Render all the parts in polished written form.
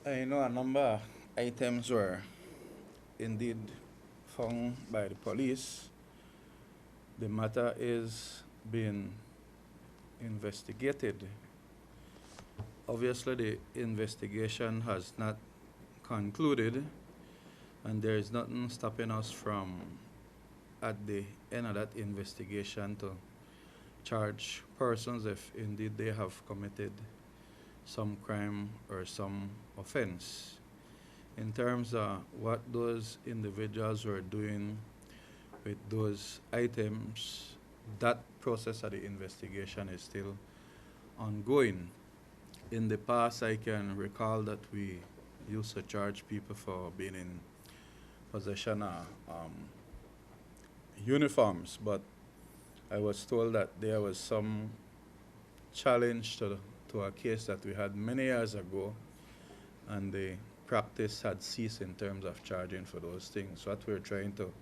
I know a number of items were indeed found by the police. The matter is being investigated. Obviously, the investigation has not concluded, and there is nothing stopping us from, at the end of that investigation, to charge persons if indeed they have committed some crime or some offense. In terms of what those individuals were doing with those items, that process of the investigation is still ongoing. In the past, I can recall that we used to charge people for being in possession of uniforms, but I was told that there was some challenge to a case that we had many years ago, and the practice had ceased in terms of charging for those things. What we're trying to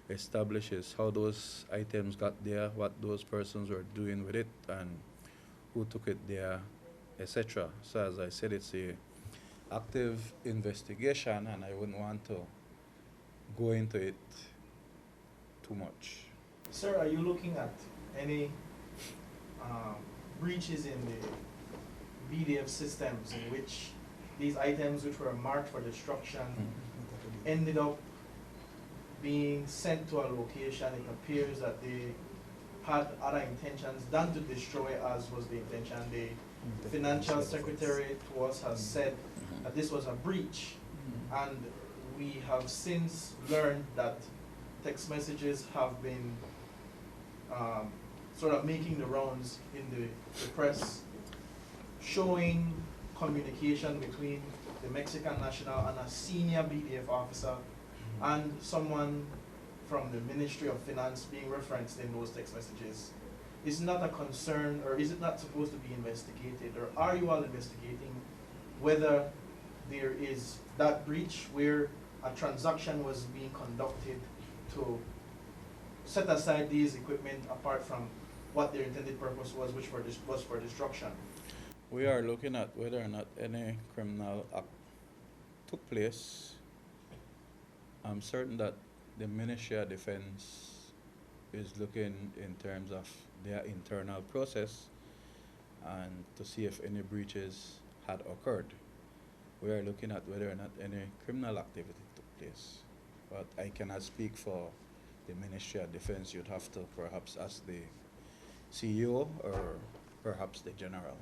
establish is how those items got there, what those persons were doing with it, and who took it there, etc. So as I said, it's a active investigation, and I wouldn't want to go into it too much. Sir, are you looking at any um, breaches in the B.D.F systems in which these items which were marked for destruction ended up being sent to a location? It appears that they had other intentions than to destroy, as was the intention. The financial secretary to us has said that this was a breach, and we have since learned that text messages have been sort of making the rounds in the press, showing communication between the Mexican national and a senior B.D.F officer and someone from the Ministry of Finance being referenced in those text messages. Is not a concern, or is it not supposed to be investigated, or are you all investigating whether there is that breach where a transaction was being conducted to set aside these equipment apart from what their intended purpose was, which was for destruction? We are looking at whether or not any criminal act took place. I'm certain that the Ministry of Defense is looking in terms of their internal process and to see if any breaches had occurred. We are looking at whether or not any criminal activity took place. But I cannot speak for the Ministry of Defense. You'd have to perhaps ask the CEO or perhaps the General.